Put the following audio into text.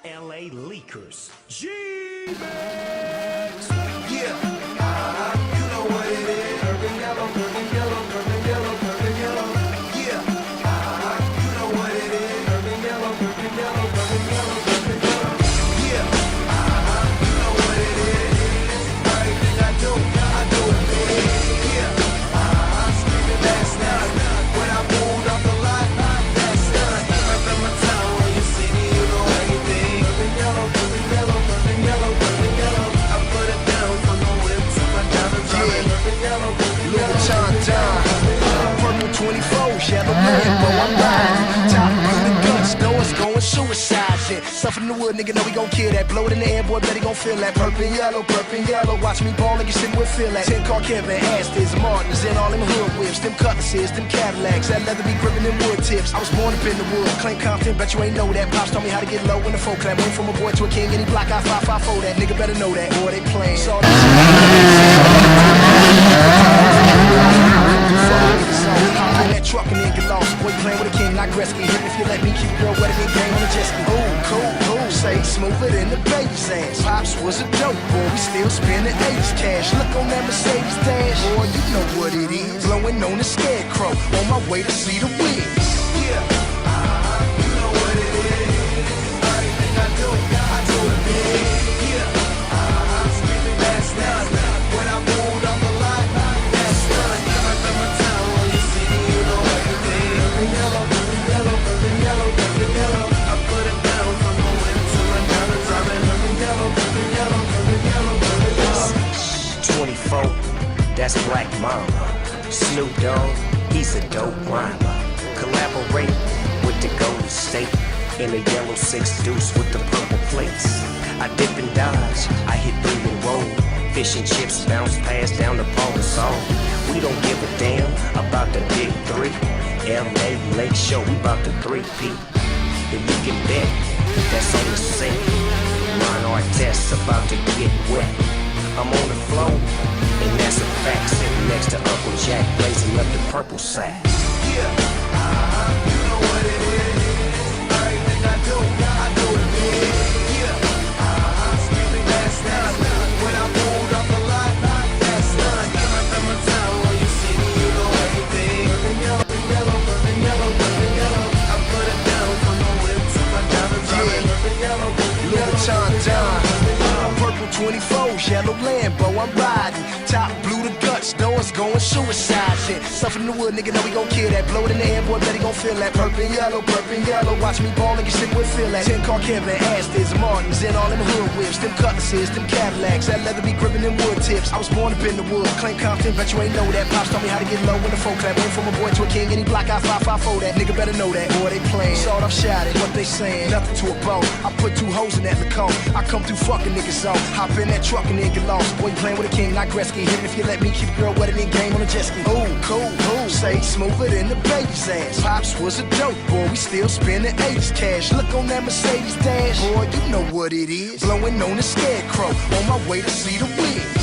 LA Leakers. G-Max! Yeah, you know what it is. Purple yellow, purple yellow, purple yellow, purple yellow. Yeah, you know what it is. Purple yellow, purple yellow, purple yellow, purple yellow. Yeah, you know what it is. Everything I do it big. Yeah, screaming last night when I pulled off the lot. That's done. Right in my town when you see me, you know everything. Purple yellow, purple yellow, purple yellow, purple yellow. I put it down from the whip to my diamond. Purple yellow, purple yellow. Purple 24, yellow Lambo, I'm riding. Top of the guns, doors going suicide shit. Stuff in the wood, nigga, know we gon' kill that. Blow it in the air, boy, bet he gon' feel that. Purple yellow, watch me ball, nigga, sitting with feel that. 10 car Kevin, Astons, Martins, and all them hood whips. Them cutlasses, them Cadillacs, that leather be gripping them wood tips. I was born up in the wood, claim Compton, bet you ain't know that. Pops taught me how to get low in the folk clap. Went from a boy to a king, any block I 554 that. Nigga better know that, boy, they playing. Saw that in that truck and then get lost. Boy, you playing with a king, not Gretzky. Hit me if you let me keep it real wetter than game on the jet ski. Ooh, cool, say smoother than the baby's ass. Pops was a dope boy, we still spending 80s cash. Look on that Mercedes dash, boy, you know what it is. Blowing on the scarecrow, on my way to see the wigs. Yeah, you know what it is. Everything I do it big. Yeah, screaming last night when I pulled off the lot. That's done. Right from my town when you see me, you know everything. Purple yellow, purple yellow, purple yellow, purple yellow. I put it down from the whip to my diamonds. I'm in purple yellow, purple yellow, purple yellow, purple yellow. 24, that's Black Mama. Snoop Dogg, he's a dope rhymer. Collaborate with the Golden State in a yellow 6 deuce with the purple plates. I dip and dodge, I hit 3 and roll. Fish and chips bounce past down the Paul Gasol. We don't give a damn about the big 3. LA Lake Show, we bout the 3P. And you can bet that's on the set. Ron Ardeche about to get wet. I'm on the floor, and that's a fact. Sitting next to Uncle Jack, blazing up the purple sack. Yeah, you know what it is. Everything I do it big. Yeah, screaming last night when I pulled off the lot. That's done. Right from my town when you see me, you know everything. Purple yellow, purple yellow, purple yellow. I put it down from the whip to my diamonds. Purple yellow, purple yellow. Purple 24, yellow Lambo, I'm riding. Top blue the guts, doors going suicide shit. Stuff in the wood, nigga, know we gon' kill that. Blow it in the air, boy, bet he gon' feel that. Purple yellow, watch me ball, nigga, sitting with feel that. 10 car Kevin, Astons, Martins, and all them hood whips. Them cutlasses, them Cadillacs, that leather be gripping them wood tips. I was born up in the wood, claim Compton, bet you ain't know that. Pops taught me how to get low in the folk clap. Went from a boy to a king, any block I 554 that. Nigga better know that, boy, they playing. Sawed off shot it, what they saying, nothing to a bone. I put 2 hoes in that Lacombe. I come through fucking niggas on. Hop in that truck and then get lost. Boy, you playing with a king, not Gretzky. Hit me if you let me keep it real wetter than game on a jet ski. Ooh, cool, say smoother than the baby's ass. Pops was a dope boy, we still spending 80s cash. Look on that Mercedes dash, boy, you know what it is. Blowing on the scarecrow, on my way to see the wigs.